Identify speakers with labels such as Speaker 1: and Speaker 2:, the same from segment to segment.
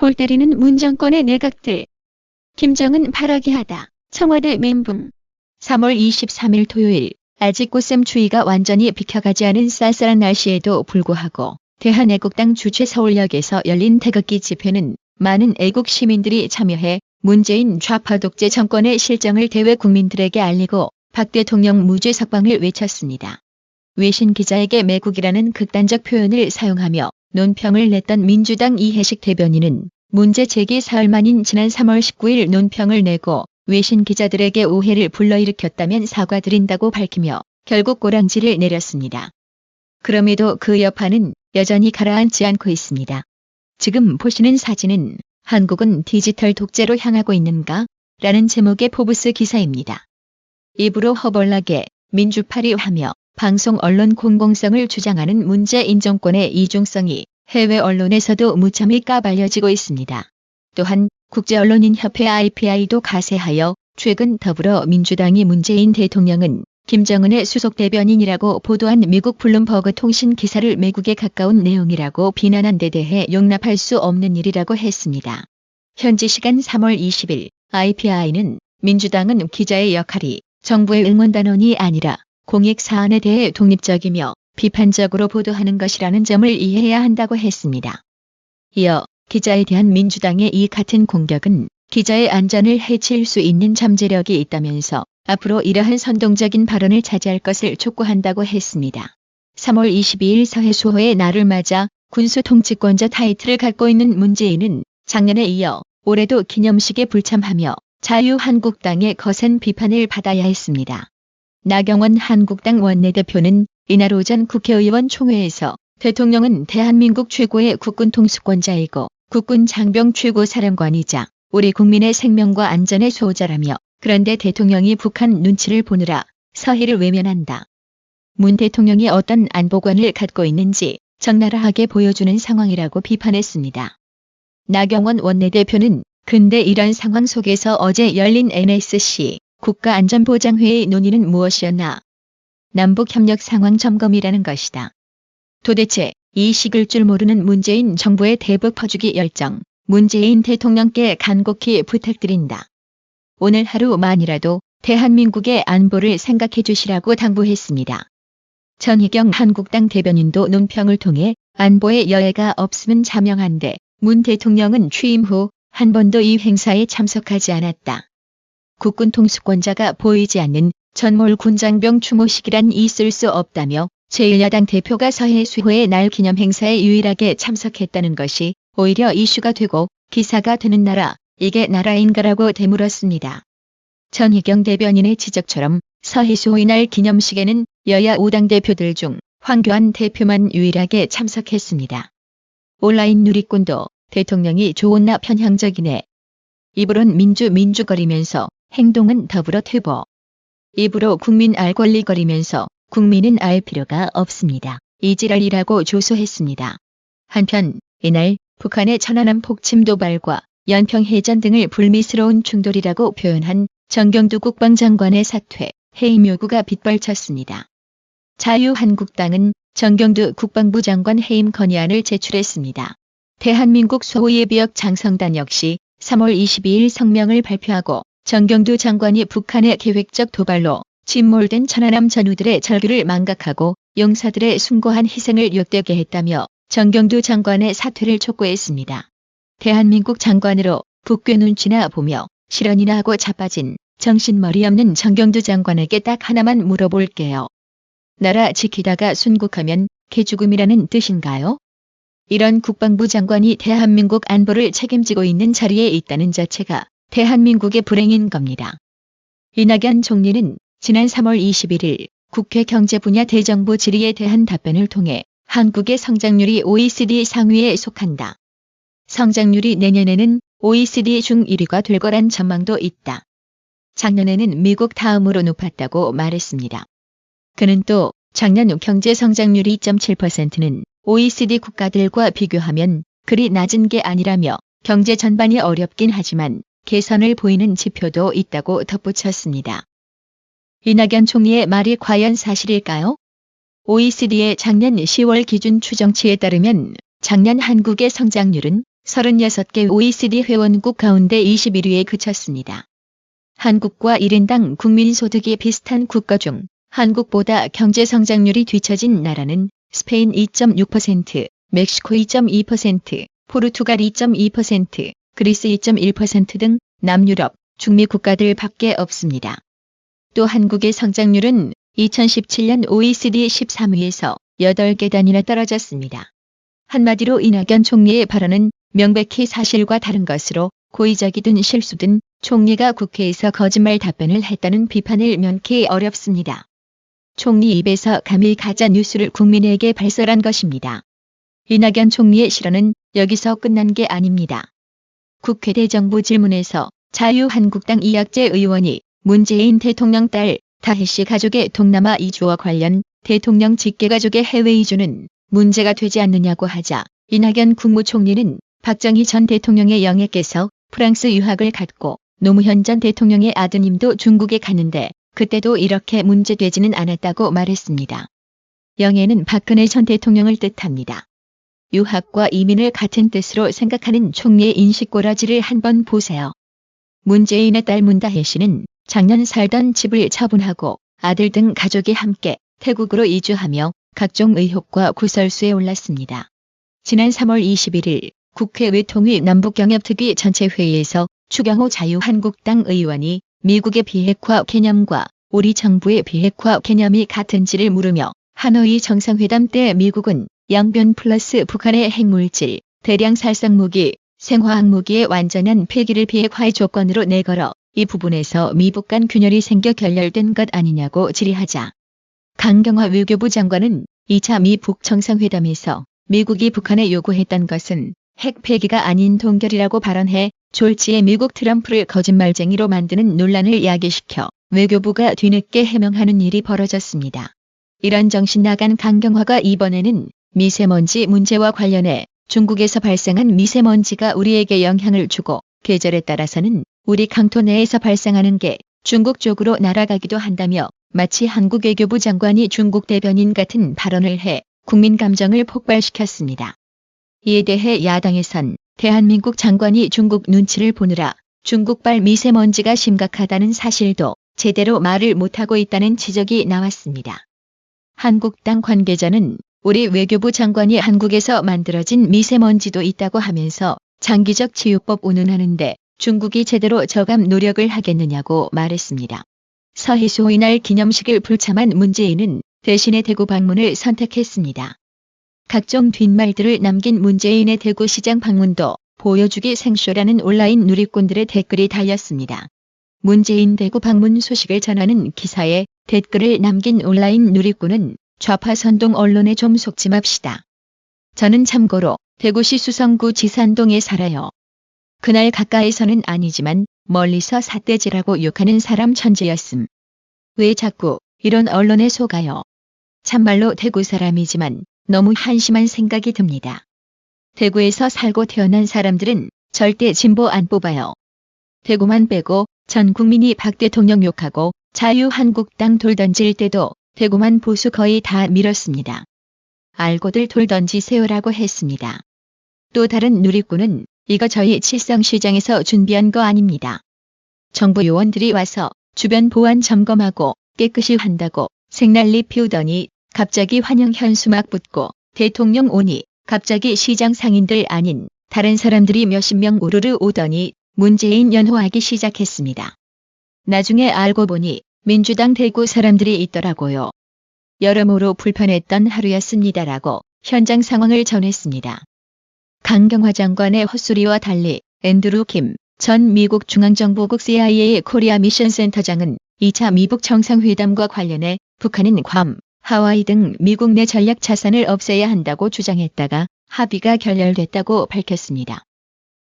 Speaker 1: 골 때리는 문 정권의 내각들. 김정은 발악이하다. 청와대 멘붕. 3월 23일 토요일, 아직 꽃샘 추위가 완전히 비켜가지 않은 쌀쌀한 날씨에도 불구하고 대한애국당 주최 서울역에서 열린 태극기 집회는 많은 애국 시민들이 참여해 문재인 좌파 독재 정권의 실정을 대외 국민들에게 알리고 박 대통령 무죄 석방을 외쳤습니다. 외신 기자에게 매국이라는 극단적 표현을 사용하며 논평을 냈던 민주당 이해식 대변인은 문제 제기 사흘 만인 지난 3월 19일 논평을 내고 외신 기자들에게 오해를 불러일으켰다면 사과드린다고 밝히며 결국 꼬랑지를 내렸습니다. 그럼에도 그 여파는 여전히 가라앉지 않고 있습니다. 지금 보시는 사진은 한국은 디지털 독재로 향하고 있는가? 라는 제목의 포브스 기사입니다. 입으로 허벌나게 민주파리 하며 방송 언론 공공성을 주장하는 문재인 정권의 이중성이 해외 언론에서도 무참히 까발려지고 있습니다. 또한 국제언론인협회 IPI도 가세하여 최근 더불어민주당이 문재인 대통령은 김정은의 수석 대변인이라고 보도한 미국 블룸버그 통신 기사를 매국에 가까운 내용이라고 비난한 데 대해 용납할 수 없는 일이라고 했습니다. 현지 시간 3월 20일 IPI는 민주당은 기자의 역할이 정부의 응원단원이 아니라 공익 사안에 대해 독립적이며 비판적으로 보도하는 것이라는 점을 이해해야 한다고 했습니다. 이어 기자에 대한 민주당의 이 같은 공격은 기자의 안전을 해칠 수 있는 잠재력이 있다면서 앞으로 이러한 선동적인 발언을 자제할 것을 촉구한다고 했습니다. 3월 22일 서해수호의 날을 맞아 군수 통치권자 타이틀을 갖고 있는 문재인은 작년에 이어 올해도 기념식에 불참하며 자유한국당의 거센 비판을 받아야 했습니다. 나경원 한국당 원내대표는 이날 오전 국회의원 총회에서 대통령은 대한민국 최고의 국군 통수권자이고 국군 장병 최고사령관이자 우리 국민의 생명과 안전의 수호자라며 그런데 대통령이 북한 눈치를 보느라 서해를 외면한다. 문 대통령이 어떤 안보관을 갖고 있는지 적나라하게 보여주는 상황이라고 비판했습니다. 나경원 원내대표는 근데 이런 상황 속에서 어제 열린 NSC 국가안전보장회의 논의는 무엇이었나? 남북협력 상황 점검이라는 것이다. 도대체 이 식을 줄 모르는 문재인 정부의 대북 퍼주기 열정, 문재인 대통령께 간곡히 부탁드린다. 오늘 하루만이라도 대한민국의 안보를 생각해 주시라고 당부했습니다. 전희경 한국당 대변인도 논평을 통해 안보에 여해가 없음은 자명한데 문 대통령은 취임 후 한 번도 이 행사에 참석하지 않았다. 국군 통수권자가 보이지 않는 전몰 군장병 추모식이란 있을 수 없다며 제1야당 대표가 서해 수호의 날 기념 행사에 유일하게 참석했다는 것이 오히려 이슈가 되고 기사가 되는 나라, 이게 나라인가라고 되물었습니다. 전희경 대변인의 지적처럼 서해 수호의 날 기념식에는 여야 5당 대표들 중 황교안 대표만 유일하게 참석했습니다. 온라인 누리꾼도 대통령이 좋은나 편향적이네. 입으론 민주거리면서 행동은 더불어 퇴보. 입으로 국민 알 권리거리면서 국민은 알 필요가 없습니다. 이지랄이라고 조소했습니다. 한편 이날 북한의 천안함 폭침 도발과 연평해전 등을 불미스러운 충돌이라고 표현한 정경두 국방장관의 사퇴, 해임 요구가 빗발쳤습니다. 자유한국당은 정경두 국방부 장관 해임 건의안을 제출했습니다. 대한민국 소호예비역 장성단 역시 3월 22일 성명을 발표하고 정경두 장관이 북한의 계획적 도발로 침몰된 천안함 전우들의 절규를 망각하고 용사들의 숭고한 희생을 욕되게 했다며 정경두 장관의 사퇴를 촉구했습니다. 대한민국 장관으로 북괴 눈치나 보며 실언이나 하고 자빠진 정신머리 없는 정경두 장관에게 딱 하나만 물어볼게요. 나라 지키다가 순국하면 개죽음이라는 뜻인가요? 이런 국방부 장관이 대한민국 안보를 책임지고 있는 자리에 있다는 자체가 대한민국의 불행인 겁니다. 이낙연 총리는 지난 3월 21일 국회 경제분야 대정부 질의에 대한 답변을 통해 한국의 성장률이 OECD 상위에 속한다. 성장률이 내년에는 OECD 중 1위가 될 거란 전망도 있다. 작년에는 미국 다음으로 높았다고 말했습니다. 그는 또 작년 경제 성장률 2.7%는 OECD 국가들과 비교하면 그리 낮은 게 아니라며 경제 전반이 어렵긴 하지만 개선을 보이는 지표도 있다고 덧붙였습니다. 이낙연 총리의 말이 과연 사실일까요? OECD의 작년 10월 기준 추정치에 따르면 작년 한국의 성장률은 36개 OECD 회원국 가운데 21위에 그쳤습니다. 한국과 1인당 국민소득이 비슷한 국가 중 한국보다 경제성장률이 뒤처진 나라는 스페인 2.6%, 멕시코 2.2%, 포르투갈 2.2%, 그리스 2.1% 등 남유럽, 중미 국가들 밖에 없습니다. 또 한국의 성장률은 2017년 OECD 13위에서 8계단이나 떨어졌습니다. 한마디로 이낙연 총리의 발언은 명백히 사실과 다른 것으로 고의적이든 실수든 총리가 국회에서 거짓말 답변을 했다는 비판을 면키 어렵습니다. 총리 입에서 감히 가짜 뉴스를 국민에게 발설한 것입니다. 이낙연 총리의 실언은 여기서 끝난 게 아닙니다. 국회 대정부 질문에서 자유한국당 이학재 의원이 문재인 대통령 딸 다혜씨 가족의 동남아 이주와 관련 대통령 직계가족의 해외 이주는 문제가 되지 않느냐고 하자 이낙연 국무총리는 박정희 전 대통령의 영예께서 프랑스 유학을 갔고 노무현 전 대통령의 아드님도 중국에 갔는데 그때도 이렇게 문제되지는 않았다고 말했습니다. 영예는 박근혜 전 대통령을 뜻합니다. 유학과 이민을 같은 뜻으로 생각하는 총리의 인식꼬라지를 한번 보세요. 문재인의 딸 문다혜 씨는 작년 살던 집을 처분하고 아들 등 가족이 함께 태국으로 이주하며 각종 의혹과 구설수에 올랐습니다. 지난 3월 21일 국회 외통위 남북경협특위 전체회의에서 추경호 자유한국당 의원이 미국의 비핵화 개념과 우리 정부의 비핵화 개념이 같은지를 물으며 하노이 정상회담 때 미국은 양변 플러스 북한의 핵물질, 대량 살상무기, 생화학무기의 완전한 폐기를 비핵화의 조건으로 내걸어 이 부분에서 미북 간 균열이 생겨 결렬된 것 아니냐고 질의하자 강경화 외교부 장관은 2차 미북 정상회담에서 미국이 북한에 요구했던 것은 핵 폐기가 아닌 동결이라고 발언해 졸지에 미국 트럼프를 거짓말쟁이로 만드는 논란을 야기시켜 외교부가 뒤늦게 해명하는 일이 벌어졌습니다. 이런 정신 나간 강경화가 이번에는 미세먼지 문제와 관련해 중국에서 발생한 미세먼지가 우리에게 영향을 주고 계절에 따라서는 우리 강토 내에서 발생하는 게 중국 쪽으로 날아가기도 한다며 마치 한국 외교부 장관이 중국 대변인 같은 발언을 해 국민 감정을 폭발시켰습니다. 이에 대해 야당에선 대한민국 장관이 중국 눈치를 보느라 중국발 미세먼지가 심각하다는 사실도 제대로 말을 못하고 있다는 지적이 나왔습니다. 한국당 관계자는 우리 외교부 장관이 한국에서 만들어진 미세먼지도 있다고 하면서 장기적 치유법 운운하는데 중국이 제대로 저감 노력을 하겠느냐고 말했습니다. 서해수 이날 기념식을 불참한 문재인은 대신에 대구 방문을 선택했습니다. 각종 뒷말들을 남긴 문재인의 대구시장 방문도 보여주기 생쇼라는 온라인 누리꾼들의 댓글이 달렸습니다. 문재인 대구 방문 소식을 전하는 기사에 댓글을 남긴 온라인 누리꾼은 좌파 선동 언론에 좀 속지 맙시다. 저는 참고로 대구시 수성구 지산동에 살아요. 그날 가까이서는 아니지만 멀리서 삿대질하고 욕하는 사람 천재였음. 왜 자꾸 이런 언론에 속아요. 참말로 대구 사람이지만 너무 한심한 생각이 듭니다. 대구에서 살고 태어난 사람들은 절대 진보 안 뽑아요. 대구만 빼고 전 국민이 박 대통령 욕하고 자유한국당 돌 던질 때도 대구만 보수 거의 다 밀었습니다. 알고들 돌 던지세요라고 했습니다. 또 다른 누리꾼은 이거 저희 칠성시장에서 준비한 거 아닙니다. 정부 요원들이 와서 주변 보안 점검하고 깨끗이 한다고 생난리 피우더니 갑자기 환영 현수막 붙고 대통령 오니 갑자기 시장 상인들 아닌 다른 사람들이 몇십 명 우르르 오더니 문재인 연호하기 시작했습니다. 나중에 알고 보니 민주당 대구 사람들이 있더라고요. 여러모로 불편했던 하루였습니다라고 현장 상황을 전했습니다. 강경화 장관의 헛소리와 달리 앤드루 킴 전 미국 중앙정보국 CIA 코리아 미션 센터장은 2차 미북 정상회담과 관련해 북한은 괌, 하와이 등 미국 내 전략 자산을 없애야 한다고 주장했다가 합의가 결렬됐다고 밝혔습니다.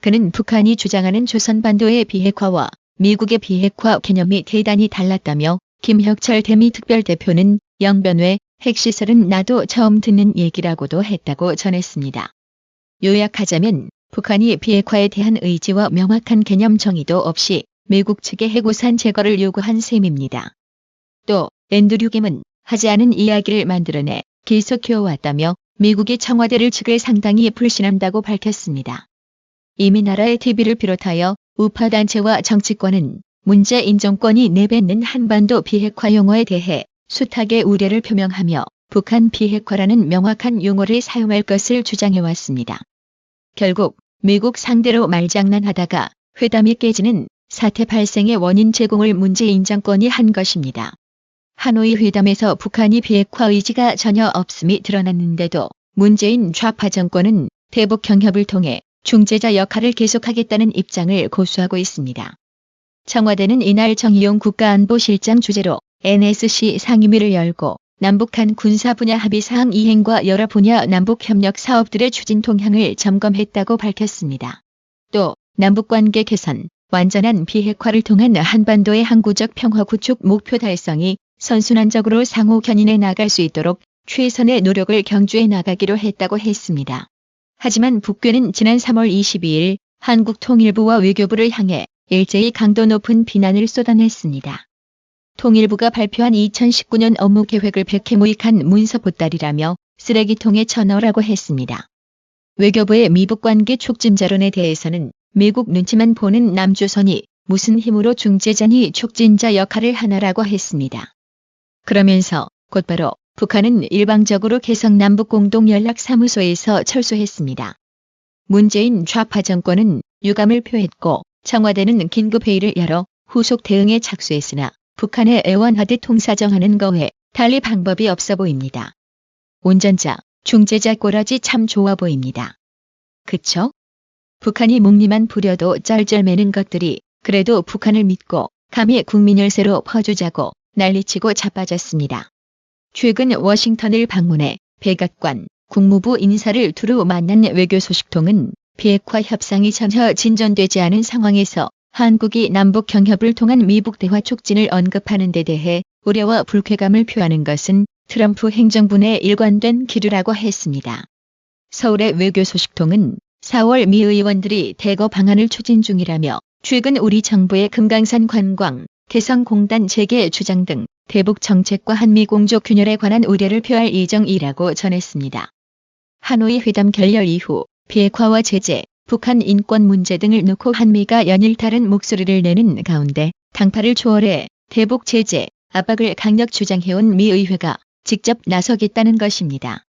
Speaker 1: 그는 북한이 주장하는 조선반도의 비핵화와 미국의 비핵화 개념이 대단히 달랐다며 김혁철 대미 특별대표는 영변 외 핵시설은 나도 처음 듣는 얘기라고도 했다고 전했습니다. 요약하자면 북한이 비핵화에 대한 의지와 명확한 개념 정의도 없이 미국 측의 해고산 제거를 요구한 셈입니다. 또 앤드류 김은 하지 않은 이야기를 만들어내 계속해왔다며 미국이 청와대를 측을 상당히 불신한다고 밝혔습니다. 이미 나라의 TV를 비롯하여 우파 단체와 정치권은 문재인 정권이 내뱉는 한반도 비핵화 용어에 대해 숱하게 우려를 표명하며 북한 비핵화라는 명확한 용어를 사용할 것을 주장해왔습니다. 결국 미국 상대로 말장난하다가 회담이 깨지는 사태 발생의 원인 제공을 문재인 정권이 한 것입니다. 하노이 회담에서 북한이 비핵화 의지가 전혀 없음이 드러났는데도 문재인 좌파 정권은 대북 경협을 통해 중재자 역할을 계속하겠다는 입장을 고수하고 있습니다. 청와대는 이날 정의용 국가안보실장 주재로 NSC 상임위를 열고 남북한 군사 분야 합의사항 이행과 여러 분야 남북협력 사업들의 추진 동향을 점검했다고 밝혔습니다. 또 남북관계 개선, 완전한 비핵화를 통한 한반도의 항구적 평화 구축 목표 달성이 선순환적으로 상호 견인해 나갈 수 있도록 최선의 노력을 경주해 나가기로 했다고 했습니다. 하지만 북괴는 지난 3월 22일 한국 통일부와 외교부를 향해 일제히 강도 높은 비난을 쏟아냈습니다. 통일부가 발표한 2019년 업무 계획을 백해무익한 문서 보따리라며 쓰레기통에 쳐넣으라고 했습니다. 외교부의 미북관계 촉진자론에 대해서는 미국 눈치만 보는 남조선이 무슨 힘으로 중재자니 촉진자 역할을 하나라고 했습니다. 그러면서 곧바로 북한은 일방적으로 개성 남북공동연락사무소에서 철수했습니다. 문재인 좌파 정권은 유감을 표했고 청와대는 긴급회의를 열어 후속 대응에 착수했으나 북한의 애원하듯 통사정하는 거 외 달리 방법이 없어 보입니다. 운전자, 중재자 꼬라지 참 좋아 보입니다. 그쵸? 북한이 목리만 부려도 쩔쩔매는 것들이 그래도 북한을 믿고 감히 국민 열세로 퍼주자고 난리치고 자빠졌습니다. 최근 워싱턴을 방문해 백악관, 국무부 인사를 두루 만난 외교소식통은 비핵화 협상이 전혀 진전되지 않은 상황에서 한국이 남북 경협을 통한 미북 대화 촉진을 언급하는 데 대해 우려와 불쾌감을 표하는 것은 트럼프 행정부 내 일관된 기류라고 했습니다. 서울의 외교소식통은 4월 미 의원들이 대거 방안을 추진 중이라며 최근 우리 정부의 금강산 관광, 개성공단 재개 주장 등 대북 정책과 한미 공조 균열에 관한 우려를 표할 예정이라고 전했습니다. 하노이 회담 결렬 이후 비핵화와 제재, 북한 인권 문제 등을 놓고 한미가 연일 다른 목소리를 내는 가운데 당파를 초월해 대북 제재, 압박을 강력 주장해온 미 의회가 직접 나서겠다는 것입니다.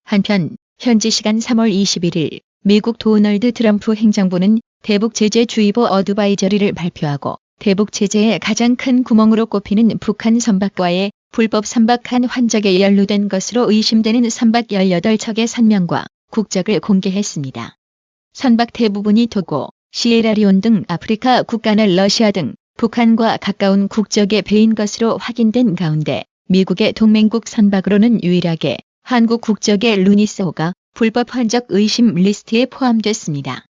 Speaker 1: 한편 현지 시간 3월 21일 미국 도널드 트럼프 행정부는 대북 제재 주의보 어드바이저리를 발표하고 대북 제재의 가장 큰 구멍으로 꼽히는 북한 선박과의 불법 선박한 환적에 연루된 것으로 의심되는 선박 18척의 선명과 국적을 공개했습니다. 선박 대부분이 토고, 시에라리온 등 아프리카 국가나 러시아 등 북한과 가까운 국적의 배인 것으로 확인된 가운데 미국의 동맹국 선박으로는 유일하게 한국 국적의 루니스호가 불법 환적 의심 리스트에 포함됐습니다.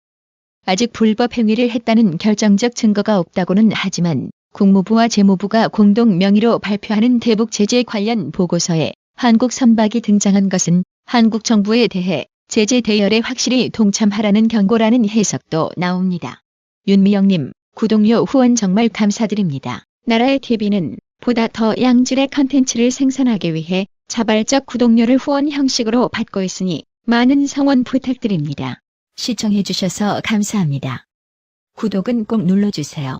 Speaker 1: 아직 불법 행위를 했다는 결정적 증거가 없다고는 하지만 국무부와 재무부가 공동 명의로 발표하는 대북 제재 관련 보고서에 한국 선박이 등장한 것은 한국 정부에 대해 제재 대열에 확실히 동참하라는 경고라는 해석도 나옵니다. 윤미영님, 구독료 후원 정말 감사드립니다. 나라의 TV는 보다 더 양질의 컨텐츠를 생산하기 위해 자발적 구독료를 후원 형식으로 받고 있으니 많은 성원 부탁드립니다. 시청해주셔서 감사합니다. 구독은 꼭 눌러주세요.